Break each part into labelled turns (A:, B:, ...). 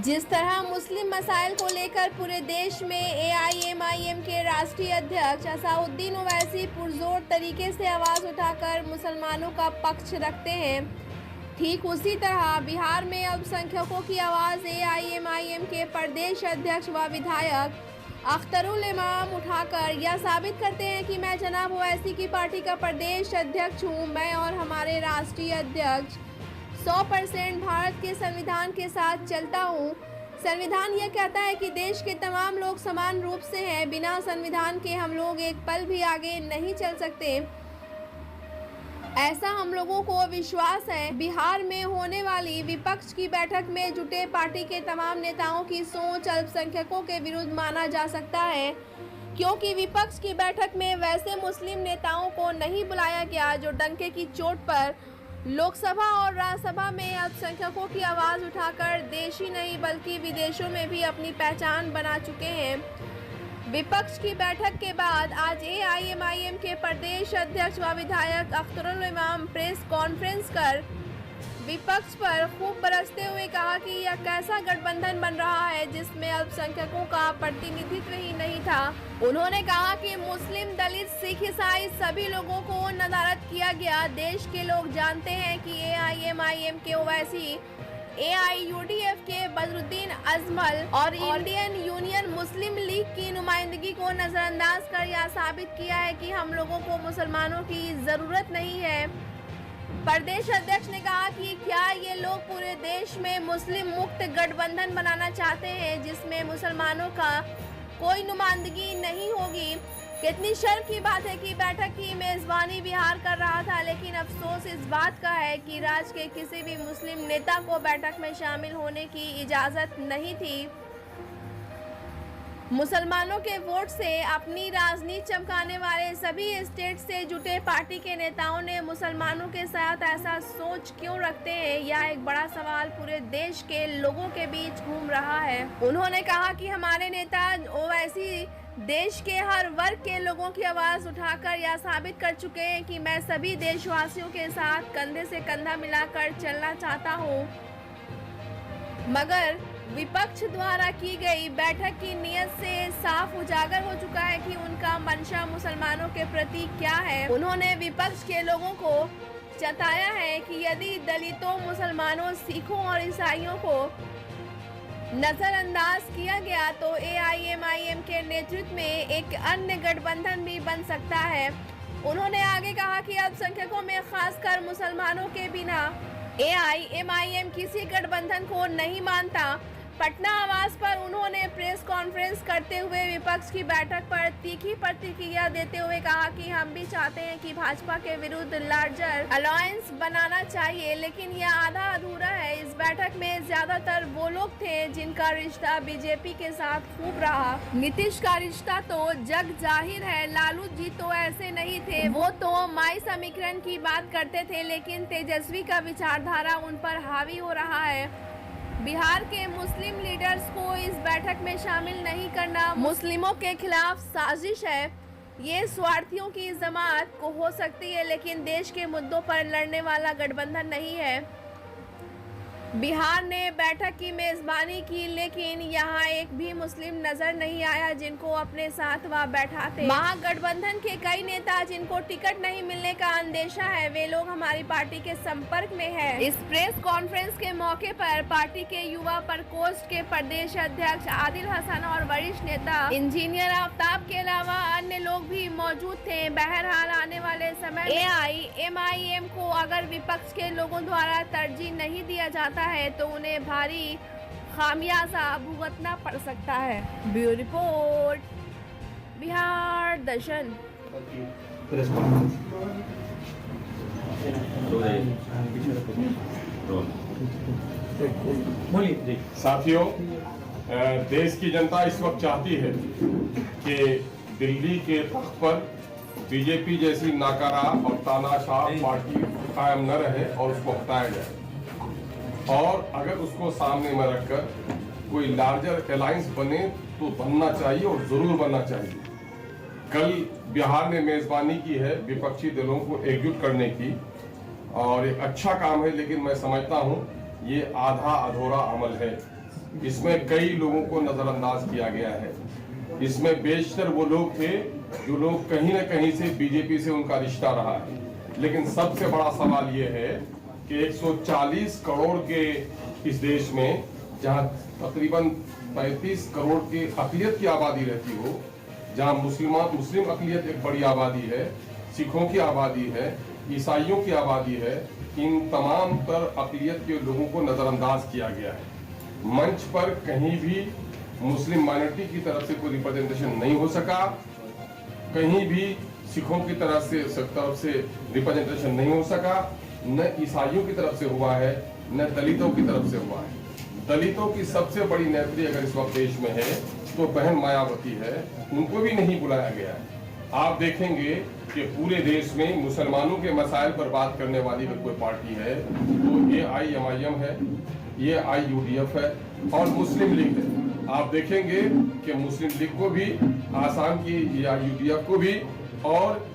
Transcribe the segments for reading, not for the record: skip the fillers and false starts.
A: जिस तरह मुस्लिम मसाइल को लेकर पूरे देश में एआईएमआईएम के राष्ट्रीय अध्यक्ष असाउद्दीन ओवैसी पुरजोर तरीके से आवाज़ उठाकर मुसलमानों का पक्ष रखते हैं, ठीक उसी तरह बिहार में अल्पसंख्यकों की आवाज़ एआईएमआईएम के प्रदेश अध्यक्ष व विधायक अख्तरुल इमाम उठाकर यह साबित करते हैं कि मैं जनाब ओवैसी की पार्टी का प्रदेश अध्यक्ष हूँ। मैं और हमारे राष्ट्रीय अध्यक्ष 100% भारत के संविधान के साथ चलता हूँ। संविधान यह कहता है कि देश के तमाम लोग समान रूप से हैं। बिना संविधान के हम लोग एक पल भी आगे नहीं चल सकते, ऐसा हम लोगों को विश्वास है। बिहार में होने वाली विपक्ष की बैठक में जुटे पार्टी के तमाम नेताओं की सोच अल्पसंख्यकों के विरुद्ध माना जा सकता है, क्योंकि विपक्ष की बैठक में वैसे मुस्लिम नेताओं को नहीं बुलाया गया जो डंके की चोट पर लोकसभा और राज्यसभा में अल्पसंख्यकों की आवाज़ उठाकर देश ही नहीं बल्कि विदेशों में भी अपनी पहचान बना चुके हैं। विपक्ष की बैठक के बाद आज एआईएमआईएम के प्रदेश अध्यक्ष व विधायक अख्तरुल इमाम प्रेस कॉन्फ्रेंस कर विपक्ष पर खूब बरसते हुए कहा कि यह कैसा गठबंधन बन रहा है जिसमें अल्पसंख्यकों का प्रतिनिधित्व ही नहीं था। उन्होंने कहा कि मुस्लिम, दलित, सिख, ईसाई सभी लोगों को नदारद किया गया। देश के लोग जानते हैं कि एआईएमआईएम के ओवैसी एआईयूडीएफ के बदरुद्दीन अजमल और इंडियन यूनियन मुस्लिम लीग की नुमाइंदगी को नजरअंदाज कर यह साबित किया है कि हम लोगों को मुसलमानों की जरूरत नहीं है। प्रदेश अध्यक्ष ने कहा कि क्या ये लोग पूरे देश में मुस्लिम मुक्त गठबंधन बनाना चाहते हैं जिसमें मुसलमानों का कोई नुमाइंदगी नहीं होगी। कितनी शर्म की बात है कि बैठक की मेजबानी बिहार कर रहा था, लेकिन अफसोस इस बात का है कि राज्य के किसी भी मुस्लिम नेता को बैठक में शामिल होने की इजाज़त नहीं थी। मुसलमानों के वोट से अपनी राजनीति चमकाने वाले सभी स्टेट से जुटे पार्टी के नेताओं ने मुसलमानों के साथ ऐसा सोच क्यों रखते हैं, यह एक बड़ा सवाल पूरे देश के लोगों के बीच घूम रहा है। उन्होंने कहा कि हमारे नेता ओवैसी देश के हर वर्ग के लोगों की आवाज़ उठाकर यह साबित कर चुके हैं कि मैं सभी देशवासियों के साथ कंधे से कंधा मिलाकर चलना चाहता हूँ। मगर विपक्ष द्वारा की गई बैठक की नीयत से साफ उजागर हो चुका है कि उनका मंशा मुसलमानों के प्रति क्या है। उन्होंने विपक्ष के लोगों को जताया है कि यदि दलितों, मुसलमानों, सिखों और ईसाइयों को नजरअंदाज किया गया तो एआईएमआईएम के नेतृत्व में एक अन्य गठबंधन भी बन सकता है। उन्होंने आगे कहा कि अल्पसंख्यकों में खासकर मुसलमानों के बिना एआईएमआईएम किसी गठबंधन को नहीं मानता। पटना आवास पर उन्होंने प्रेस कॉन्फ्रेंस करते हुए विपक्ष की बैठक पर तीखी प्रतिक्रिया देते हुए कहा कि हम भी चाहते हैं कि भाजपा के विरुद्ध लार्जर अलायंस बनाना चाहिए, लेकिन यह आधा अधूरा है। इस बैठक में ज्यादातर वो लोग थे जिनका रिश्ता बीजेपी के साथ खूब रहा। नीतीश का रिश्ता तो जग जाहिर है, लालू जी तो ऐसे नहीं थे, वो तो माई समीकरण की बात करते थे, लेकिन तेजस्वी का विचारधारा उन पर हावी हो रहा है। बिहार के मुस्लिम लीडर्स को इस बैठक में शामिल नहीं करना मुस्लिमों के खिलाफ साजिश है। ये स्वार्थियों की जमात को हो सकती है, लेकिन देश के मुद्दों पर लड़ने वाला गठबंधन नहीं है। बिहार ने बैठक की मेजबानी की, लेकिन यहाँ एक भी मुस्लिम नजर नहीं आया जिनको अपने साथ वह बैठाते। महागठबंधन के कई नेता जिनको टिकट नहीं मिलने का अंदेशा है, वे लोग हमारी पार्टी के संपर्क में हैं। इस प्रेस कॉन्फ्रेंस के मौके पर पार्टी के युवा प्रकोष्ठ के प्रदेश अध्यक्ष आदिल हसन और वरिष्ठ नेता इंजीनियर आफ्ताब के अलावा अन्य लोग भी मौजूद थे। बहरहाल आने वाले समय एआईएमआईएम को अगर विपक्ष के लोगों द्वारा तरजीह नहीं दिया जाता है तो उन्हें भारी खामियाजा भुगतना पड़ सकता है। ब्यूरो रिपोर्ट, बिहार दर्शन।
B: साथियों, देश की जनता इस वक्त चाहती है कि दिल्ली के तख्त पर बीजेपी जैसी नाकारा और तानाशाह पार्टी कायम न रहे और उसको हटाया जाए, और अगर उसको सामने में रखकर कोई लार्जर अलायंस बने तो बनना चाहिए और जरूर बनना चाहिए। कल बिहार ने मेजबानी की है विपक्षी दलों को एकजुट करने की, और एक अच्छा काम है, लेकिन मैं समझता हूं ये आधा अधूरा अमल है। इसमें कई लोगों को नजरअंदाज किया गया है। इसमें बेशतर वो लोग थे जो लोग कहीं ना कहीं से बीजेपी से उनका रिश्ता रहा है। लेकिन सबसे बड़ा सवाल ये है कि 140 करोड़ के इस देश में, जहां तकरीबन 35 करोड़ की अक़लियत की आबादी रहती हो, जहां मुस्लिम अक़लियत एक बड़ी आबादी है, सिखों की आबादी है, ईसाइयों की आबादी है, इन तमाम तर अक़लियत के लोगों को नजरअंदाज किया गया है। मंच पर कहीं भी मुस्लिम माइनॉरिटी की तरफ से कोई रिप्रेजेंटेशन नहीं हो सका, कहीं भी सिखों की तरफ से रिप्रेजेंटेशन नहीं हो सका, न ईसाइयों की तरफ से हुआ है, न दलितों की तरफ से हुआ है। दलितों की सबसे बड़ी नेत्री अगर इस वक्त देश में है तो बहन मायावती है, उनको भी नहीं बुलाया गया है। आप देखेंगे कि पूरे देश में मुसलमानों के मसाइल पर बात करने वाली अगर कोई पार्टी है तो AIMIM है, ये AIUDF है और मुस्लिम लीग है। आप देखेंगे कि मुस्लिम लीग को भी, आसाम की AIUDF को भी और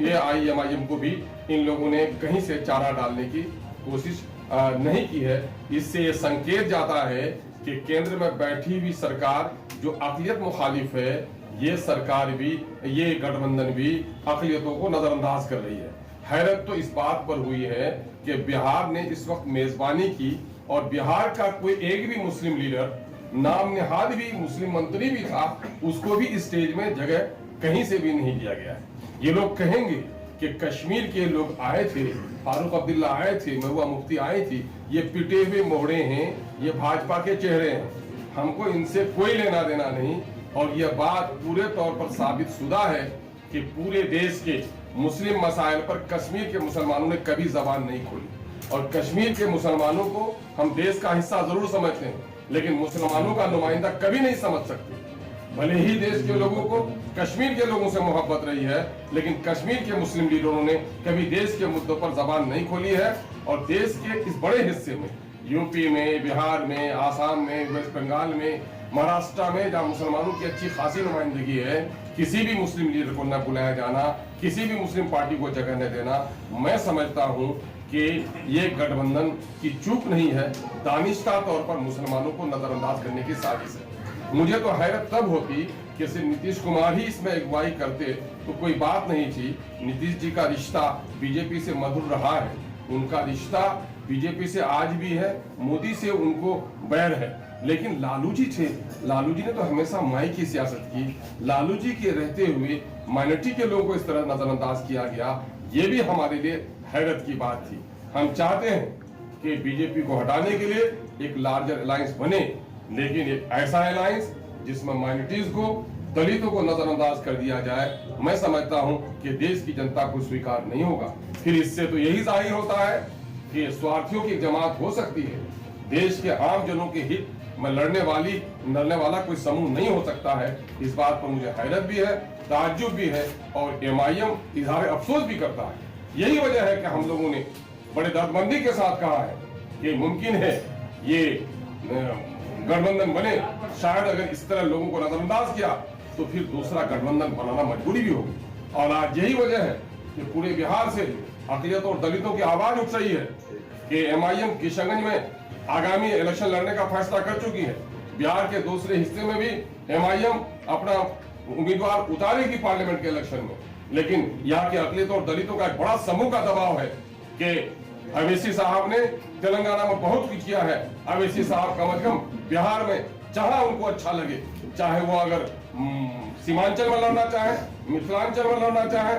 B: AIMIM को भी इन लोगों ने कहीं से चारा डालने की कोशिश नहीं की है। इससे ये संकेत जाता है कि केंद्र में बैठी हुई सरकार जो अक़लियत मुखालिफ है, ये सरकार भी, ये गठबंधन भी अक़लियतों को नजरअंदाज कर रही है। हैरत तो इस बात पर हुई है कि बिहार ने इस वक्त मेजबानी की और बिहार का कोई एक भी मुस्लिम लीडर, नाम निहाद भी मुस्लिम मंत्री भी था, उसको भी स्टेज में जगह कहीं से भी नहीं दिया गया है। ये लोग कहेंगे कि कश्मीर के लोग आए थे, फारूक अब्दुल्ला आए थे, महबूबा मुफ्ती आई थी, ये पिटे हुए मोहड़े हैं, ये भाजपा के चेहरे हैं, हमको इनसे कोई लेना देना नहीं। और यह बात पूरे तौर पर साबित शुदा है कि पूरे देश के मुस्लिम मसाइल पर कश्मीर के मुसलमानों ने कभी जबान नहीं खोली। और कश्मीर के मुसलमानों को हम देश का हिस्सा जरूर समझते हैं, लेकिन मुसलमानों का नुमाइंदा कभी नहीं समझ सकते। भले ही देश के लोगों को कश्मीर के लोगों से मोहब्बत रही है, लेकिन कश्मीर के मुस्लिम लीडरों ने कभी देश के मुद्दों पर जबान नहीं खोली है। और देश के इस बड़े हिस्से में, यूपी में, बिहार में, आसाम में, वेस्ट बंगाल में, महाराष्ट्र में, जहाँ मुसलमानों की अच्छी खासी नुमाइंदगी है, किसी भी मुस्लिम लीडर को न बुलाया जाना, किसी भी मुस्लिम पार्टी को जगह न देना, मैं समझता हूँ कि ये गठबंधन की चूक नहीं है, दानिशता तौर पर मुसलमानों को नजरअंदाज करने की साजिश है। मुझे तो हैरत तब होती कि सिर्फ नीतीश कुमार ही इसमें अगुवाई करते तो कोई बात नहीं थी। नीतीश जी का रिश्ता बीजेपी से मधुर रहा है, उनका रिश्ता बीजेपी से आज भी है, मोदी से उनको बैर है। लेकिन लालू जी थे, लालू जी ने तो हमेशा माई की सियासत की। लालू जी के रहते हुए माइनॉरिटी के लोगों को इस तरह नजरअंदाज किया गया, ये भी हमारे लिए हैरत की बात थी। हम चाहते हैं कि बीजेपी को हटाने के लिए एक लार्जर अलायंस बने, लेकिन एक ऐसा अलायंस जिसमें माइनॉरिटीज को, दलितों को नजरअंदाज कर दिया जाए, मैं समझता हूं कि देश की जनता को स्वीकार नहीं होगा। फिर इससे तो यही जाहिर होता है कि स्वार्थियों की जमात हो सकती है, देश के आम जनों के हित में लड़ने वाला कोई समूह नहीं हो सकता है। इस बात पर मुझे हैरत भी है, ताज्जुब भी है और MIM इजहार अफसोस भी करता है। यही वजह है कि हम लोगों ने बड़े दर्दमंदी के साथ कहा है कि मुमकिन है ये गठबंधन बने। शायद अगर इस तरह लोगों को नजरअंदाज किया तो फिर दूसरा गठबंधन बनाना मजबूरी भी होगी। और आज यही वजह है कि पूरे बिहार से अक़लियत और दलितों की आवाज उठ रही है कि MIM किशनगंज में आगामी इलेक्शन लड़ने का फैसला कर चुकी है। बिहार के दूसरे हिस्से में भी MIM अपना उम्मीदवार उतारेगी पार्लियामेंट के इलेक्शन में। लेकिन यहाँ के अक़लियत और दलितों का एक बड़ा समूह का दबाव है कि अवैसी साहब ने तेलंगाना में बहुत कुछ किया है। अवैसी साहब कम से कम बिहार में जहां उनको अच्छा लगे, चाहे वो अगर सीमांचल में लड़ना चाहे, मिथिलांचल में लड़ना चाहे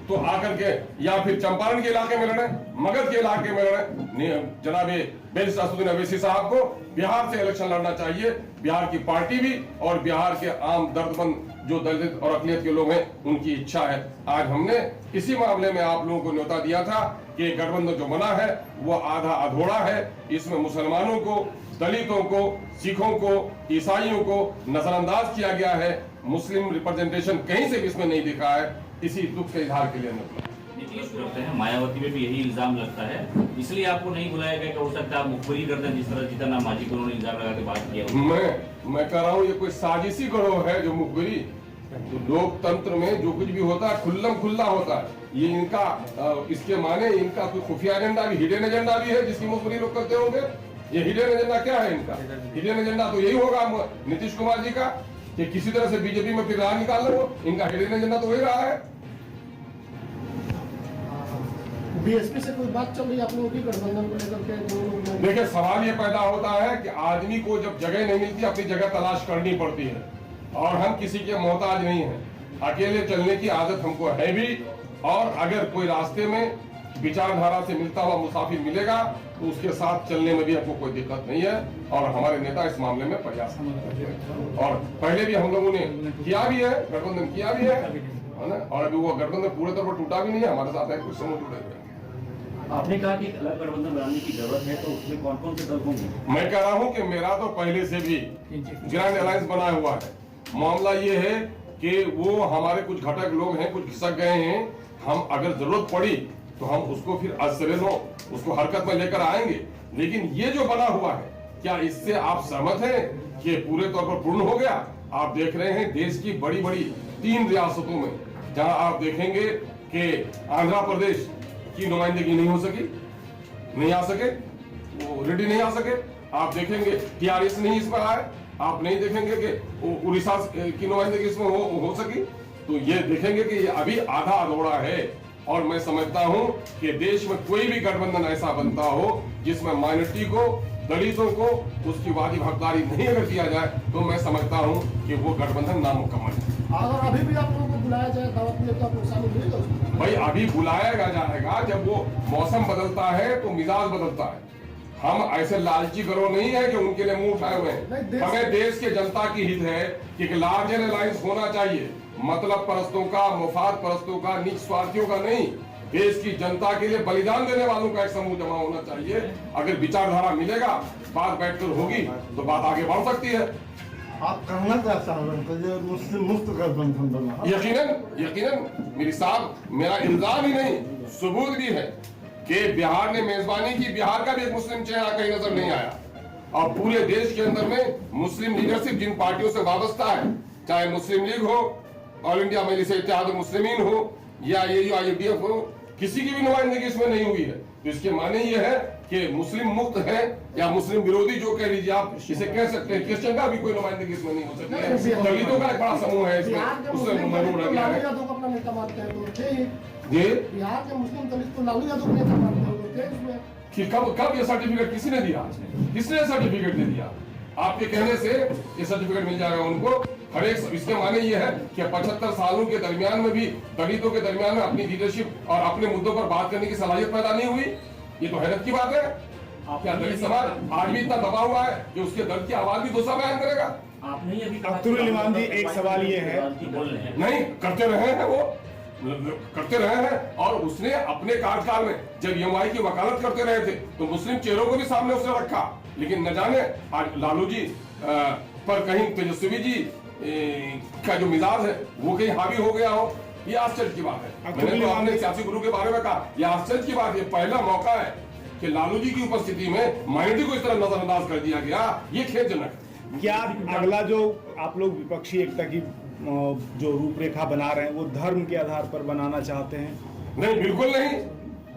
B: तो आकर के, या फिर चंपारण के इलाके में लड़े, मगध के इलाके में लड़े, जनाब बैरिस्टर असदुद्दीन अवैसी साहब को बिहार से इलेक्शन लड़ना चाहिए। बिहार की पार्टी भी और बिहार के आम दर्दमंद जो दलित और अक़लियत के लोग हैं, उनकी इच्छा है। आज हमने इसी मामले में आप लोगों को न्योता दिया था कि गठबंधन जो बना है वो आधा अधूरा है। इसमें मुसलमानों को, दलितों को, सिखों को, ईसाइयों को नजरअंदाज किया गया है। मुस्लिम रिप्रेजेंटेशन कहीं से भी इसमें नहीं दिखा है। इसी दुख के इजहार के लिए
C: नीतीश करते हैं, मायावती में भी यही इल्जाम लगता है, इसलिए आपको नहीं बुलाया गया। हो सकता है आप मुखबिरी करते हैं, जिस तरह जीतन मांझी को उन्होंने इल्जाम लगा के बात किया।
B: मैं कह रहा हूँ ये कोई साजिशी गिरोह है जो मुखबिरी। लोकतंत्र में जो कुछ भी होता है खुल्लम खुल्ला होता है। ये इनका इसके माने इनका कोई खुफिया एजेंडा भी, हिडन एजेंडा भी है जिसकी मुखबिरी लोग करते होंगे। ये हिडन एजेंडा क्या है इनका? हिडन एजेंडा तो यही होगा नीतीश कुमार जी का कि किसी तरह से बीजेपी में फिर राह निकाल लो। इनका हिडन एजेंडा तो वही रहा है।
D: बीएसपी से कोई बात चल रही है आप लोगों की गठबंधन को लेकर के?
B: देखिए, सवाल ये पैदा होता है कि आदमी को जब जगह नहीं मिलती अपनी जगह तलाश करनी पड़ती है, और हम किसी के मोहताज नहीं हैं। अकेले चलने की आदत हमको है भी, और अगर कोई रास्ते में विचारधारा से मिलता हुआ मुसाफिर मिलेगा तो उसके साथ चलने में भी हमको कोई दिक्कत नहीं है, और हमारे नेता इस मामले में प्रयास करते हैं। और पहले भी हम लोगों ने किया भी है, गठबंधन किया भी है ना, और अभी वो गठबंधन पूरे तौर पर टूटा भी नहीं है। हमारे साथ है कुछ समूह जुड़े हुए हैं।
E: आपने कहा कि अलग गठबंधन बनाने की जरूरत है, तो उसमें कौन कौन से दल होंगे?
B: मैं कह रहा हूं कि मेरा तो पहले से भी ग्रैंड अलायंस बना हुआ है। मामला ये है कि वो हमारे कुछ घटक लोग हैं, कुछ खिसक गए हैं। हम अगर जरूरत पड़ी तो हम उसको फिर उसको हरकत में लेकर आएंगे। लेकिन ये जो बना हुआ है, क्या इससे आप सहमत हैं कि पूरे तौर पर पूर्ण हो गया? आप देख रहे हैं देश की बड़ी बड़ी 3 रियासतों में जहां आप देखेंगे कि आंध्र प्रदेश की नुमाइंदगी नहीं हो सकी, नहीं आ सके, वो रेडी नहीं आ सके। आप देखेंगे टीआरएस नहीं इसमें आए। आप नहीं देखेंगे कि उड़ीसा की नुमाइंदगी इसमें हो सकी। तो ये देखेंगे कि ये अभी आधा अधूरा है। और मैं समझता हूं कि देश में कोई भी गठबंधन ऐसा बनता हो जिसमें माइनॉरिटी को, दलितों को उसकी वादी हकदारी नहीं अगर दिया जाए, तो मैं समझता हूं कि वो गठबंधन नामुकम्मल है।
D: अगर अभी भी आप लोगों को बुलाया जाए दावत में तो आप लोग शामिल होंगे उसमें?
B: भाई, अभी बुलाया जाएगा जब वो मौसम बदलता है तो मिजाज बदलता है। हम ऐसे लालची करो नहीं है कि उनके लिए मुंह उठाए हुए हैं। हमें देश के जनता की हित है कि एक लार्जर अलायंस होना चाहिए, मतलब परस्तों का, मुफाद परस्तों का, नीच स्वार्थियों का नहीं। देश की जनता के लिए बलिदान देने वालों का एक समूह जमा होना चाहिए। अगर विचारधारा मिलेगा, बात बैठकर होगी तो बात आगे बढ़ सकती है।
F: आप करना चाहता हूँ मुस्लिम मुक्त गठबंधन बना?
B: यकीनन मेरी साहब, मेरा इल्जाम ही नहीं, सबूत भी है कि बिहार ने मेजबानी की। बिहार का भी एक मुस्लिम चेहरा कहीं नजर नहीं आया। और पूरे देश के अंदर में मुस्लिम लीडरशिप जिन पार्टियों से वाबस्ता है, चाहे मुस्लिम लीग हो, ऑल इंडिया मजलिस इत्तेहाद मुस्लिमीन हो, या AUIUDF हो, किसी की भी नुमाइंदगी इसमें नहीं हुई है। तो इसके माने ये है कि मुस्लिम मुक्त है, या मुस्लिम विरोधी जो कह लीजिए आप इसे कह सकते हैं। क्रिश्चियन का भी कोई नुमाइंदगी इसमें नहीं हो सकती है। दलितों का एक बड़ा समूह है इसमें, उससे
D: लालू यादव को अपना नेता मानते हैं तो थे।
B: जी,
D: बिहार के मुस्लिम दलित को लालू यादव को नेता मानते हैं तो थे इसमें।
B: कि कब ये सर्टिफिकेट किसी ने दिया? किसने सर्टिफिकेट दे दिया? आपके कहने से ये सर्टिफिकेट मिल जाएगा उनको। हर एक, इसके माने ये है कि 75 सालों के दरमियान में भी दलितों के दरमियान में अपनी लीडरशिप और अपने मुद्दों पर बात करने की सलाहियत पैदा नहीं हुई। ये तो हैरत की बात है। क्या दलित समाज आज भी इतना दबा हुआ है कि उसके दर्द की आवाज भी दूसरा बयान करेगा?
E: आपने ही अभी
G: अब्दुल इमाम जी, एक सवाल ये है,
E: बोल रहे हैं
B: नहीं करते रहे हैं, वो करते रहे हैं। और उसने अपने कार्यकाल में जब EMI की वकालत करते रहे थे तो मुस्लिम चेहरों को भी सामने उसने रखा। लेकिन न जाने आज लालू जी पर कहीं तेजस्वी जी का जो मिजाज है वो कहीं हावी हो गया हो, ये आश्चर्य की बात है। मैंने तो अपने सियासी गुरु के बारे में कहा, यह आश्चर्य की बात है। पहला मौका है कि लालू जी की उपस्थिति में माइनॉरिटी को इस तरह नजरअंदाज कर दिया गया, ये खेदजनक है।
G: क्या अगला जो आप लोग विपक्षी एकता की जो रूपरेखा बना रहे हैं वो धर्म के आधार पर बनाना चाहते हैं?
B: नहीं, बिल्कुल नहीं,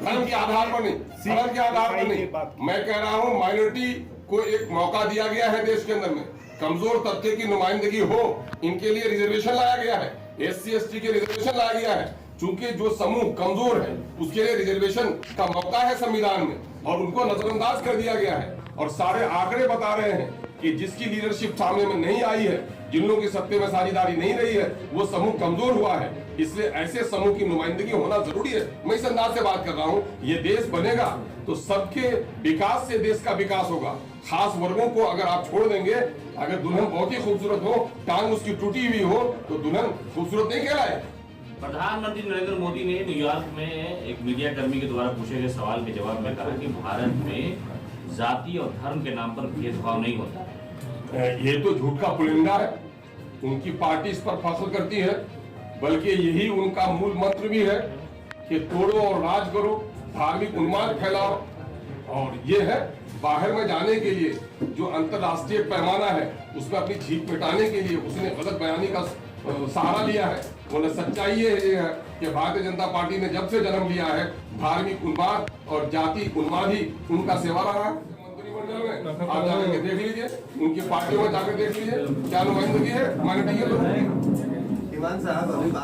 B: धर्म के आधार पर नहीं, धर्म के आधार पर नहीं। मैं कह रहा हूं माइनॉरिटी को एक मौका दिया गया है देश के अंदर में, कमजोर तबके की नुमाइंदगी हो, इनके लिए रिजर्वेशन लाया गया है, SC ST के रिजर्वेशन लाया गया है। चूंकि जो समूह कमजोर है उसके लिए रिजर्वेशन का मौका है संविधान में, और उनको नजरअंदाज कर दिया गया है। और सारे आंकड़े बता रहे हैं कि जिसकी लीडरशिप सामने में नहीं आई है, जिन लोगों की सत्ते में साझेदारी नहीं रही है, वो समूह कमजोर हुआ है। इसलिए ऐसे समूह की नुमाइंदगी होना जरूरी है। मैं इस अंदाज से बात कर रहा हूँ, ये देश बनेगा तो सबके विकास से देश का विकास होगा। खास वर्गों को अगर आप छोड़ देंगे, अगर दुल्हन बहुत ही खूबसूरत हो, टांग उसकी टूटी हुई हो, तो दुल्हन खूबसूरत नहीं कहलाए।
C: प्रधानमंत्री नरेंद्र मोदी ने न्यूयॉर्क में एक मीडिया कर्मी के द्वारा पूछे गए सवाल के जवाब में कहा कि भारत में जाति और धर्म के नाम पर भेदभाव नहीं होता।
B: ये तो झूठ का पुलिंदा है। उनकी पार्टी इस पर फसल करती है, बल्कि यही उनका मूल मंत्र भी है कि तोड़ो और राज करो, धार्मिक उन्माद फैलाओ। और ये है बाहर में जाने के लिए जो अंतर्राष्ट्रीय पैमाना है उसमें अपनी जीत मिटाने के लिए उसने गलत बयानी का सहारा लिया है। बोले सच्चाई ये है कि भारतीय जनता पार्टी ने जब से जन्म लिया है, धार्मिक उन्माद और जाति उन्माद ही उनका सेवा रहा है। मंत्रिमंडल में जाके देख लीजिए, उनकी पार्टियों में जाकर देख लीजिए क्या नुमाइंदगी है माइनॉरिटी के लोगों की।
F: ईमान साहब अभी